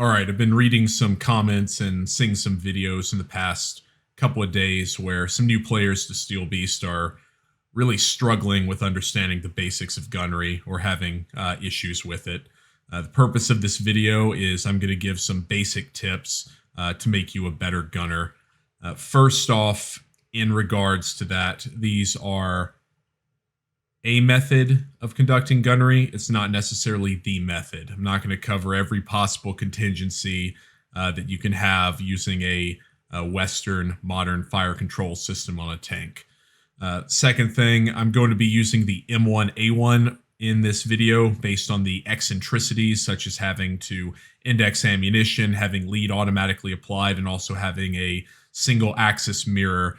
All right, I've been reading some comments and seeing some videos in the past couple of days where some new players to Steel Beast are really struggling with understanding the basics of gunnery or having issues with it. The purpose of this video is I'm going to give some basic tips to make you a better gunner. First off, in regards to that, these are a method of conducting gunnery. It's not necessarily the method. I'm not going to cover every possible contingency that you can have using a Western modern fire control system on a tank. Second thing, I'm going to be using the M1A1 in this video based on the eccentricities, such as having to index ammunition, having lead automatically applied, and also having a single axis mirror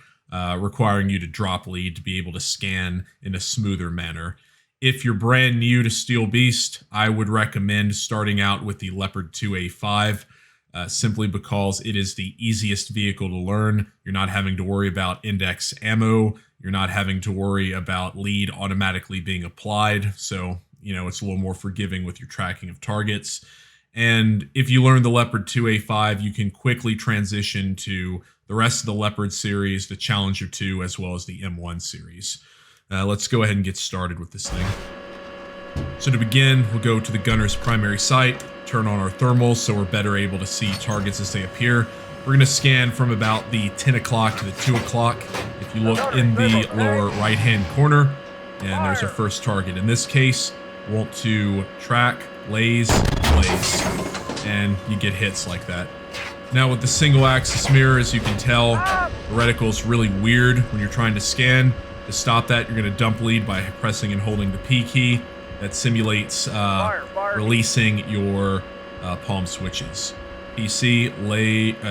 requiring you to drop lead to be able to scan in a smoother manner. If you're brand new to Steel Beast, I would recommend starting out with the Leopard 2A5, simply because it is the easiest vehicle to learn. You're not having to worry about index ammo. You're not having to worry about lead automatically being applied. So, it's a little more forgiving with your tracking of targets. And if you learn the Leopard 2A5, you can quickly transition to the rest of the Leopard series, the Challenger 2, as well as the M1 series. Let's go ahead and get started with this thing. So to begin, we'll go to the gunner's primary sight, turn on our thermals so we're better able to see targets as they appear. We're going to scan from about the 10 o'clock to the 2 o'clock. If you look in the lower right-hand corner, and there's our first target. In this case, we want to track, blaze, and you get hits like that. Now with the single axis mirror, as you can tell, the reticle is really weird when you're trying to scan. To stop that, you're going to dump lead by pressing and holding the P key. That simulates releasing your palm switches. PC,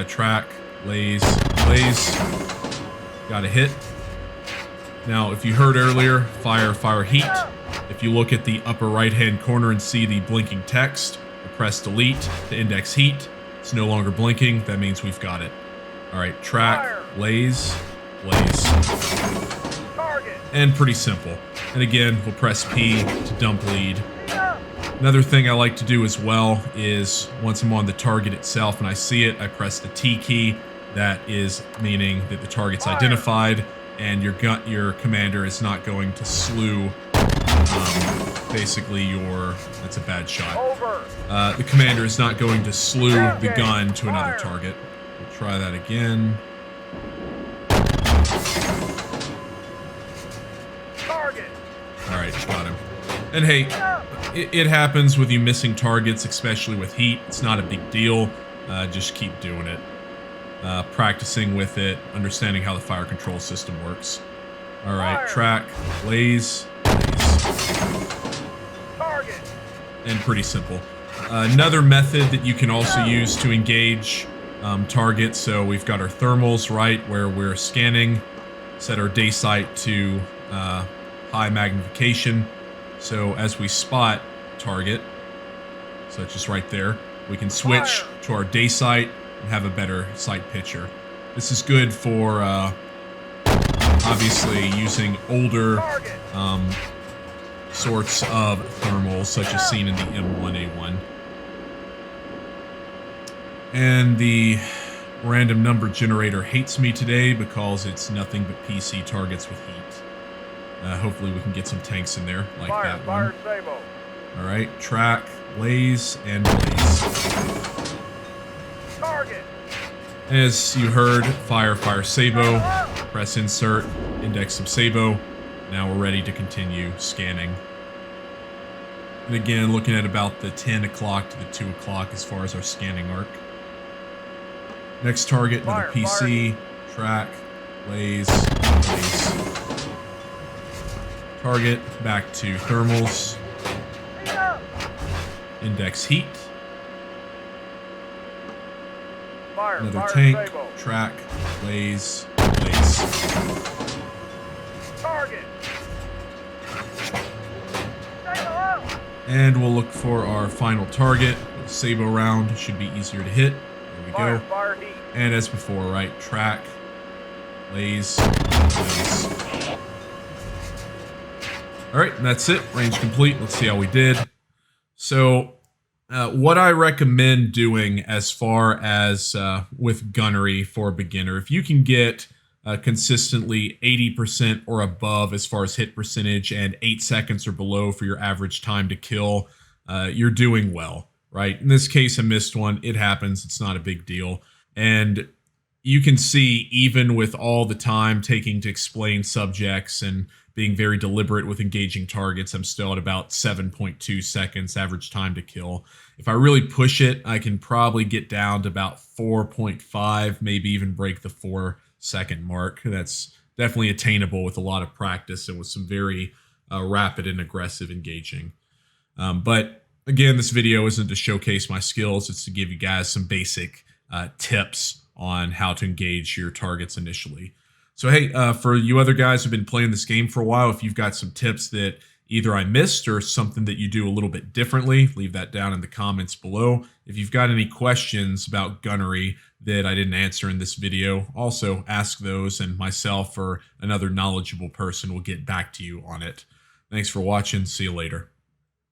track, blaze. Got a hit. Now, if you heard earlier, fire, heat. If you look at the upper right-hand corner and see the blinking text, press delete to index heat. It's no longer blinking. That means we've got it. All right, track, blaze. And pretty simple. And again, we'll press P to dump lead. Another thing I like to do as well is once I'm on the target itself and I see it, I press the T key. That is meaning that the target's identified and your commander is not going to slew basically that's a bad shot. The commander is not going to slew the gun to another target. We'll try that again. Alright, got him. And hey, it happens with you missing targets, especially with heat. It's not a big deal. Just keep doing it. Practicing with it, understanding how the fire control system works. Alright, track, blaze. And pretty simple. Another method that you can also use to engage targets. So we've got our thermals, right, where we're scanning. Set our day sight to high magnification. So as we spot target, such as right there, we can switch to our day sight and have a better sight picture. This is good for obviously using older sorts of thermals, such as seen in the M1A1. And the random number generator hates me today because it's nothing but PC targets with heat. Hopefully we can get some tanks in there, like that one. Alright, track, blaze, and blaze. As you heard, fire, Sabo. Press insert, index some Sabo. Now we're ready to continue scanning. And again, looking at about the 10 o'clock to the 2 o'clock as far as our scanning arc. Next target, another PC, track, blaze. Target, back to thermals. Index heat. Another tank, track, blaze. And we'll look for our final target. The Sabo round should be easier to hit. There we go. And as before, right, track, blaze. All right, and that's it. Range complete. Let's see how we did. So What I recommend doing as far as with gunnery for a beginner, if you can get consistently 80% or above as far as hit percentage and 8 seconds or below for your average time to kill, you're doing well, right? In this case, I missed one. It happens. It's not a big deal. And you can see, even with all the time taking to explain subjects and being very deliberate with engaging targets, I'm still at about 7.2 seconds average time to kill. If I really push it, I can probably get down to about 4.5, maybe even break the 4 second mark. That's definitely attainable with a lot of practice and with some very rapid and aggressive engaging. But again, this video isn't to showcase my skills. It's to give you guys some basic tips on how to engage your targets initially. So hey, for you other guys who've been playing this game for a while, if you've got some tips that either I missed or something that you do a little bit differently, leave that down in the comments below. If you've got any questions about gunnery that I didn't answer in this video, also ask those, and myself or another knowledgeable person will get back to you on it. Thanks for watching. See you later.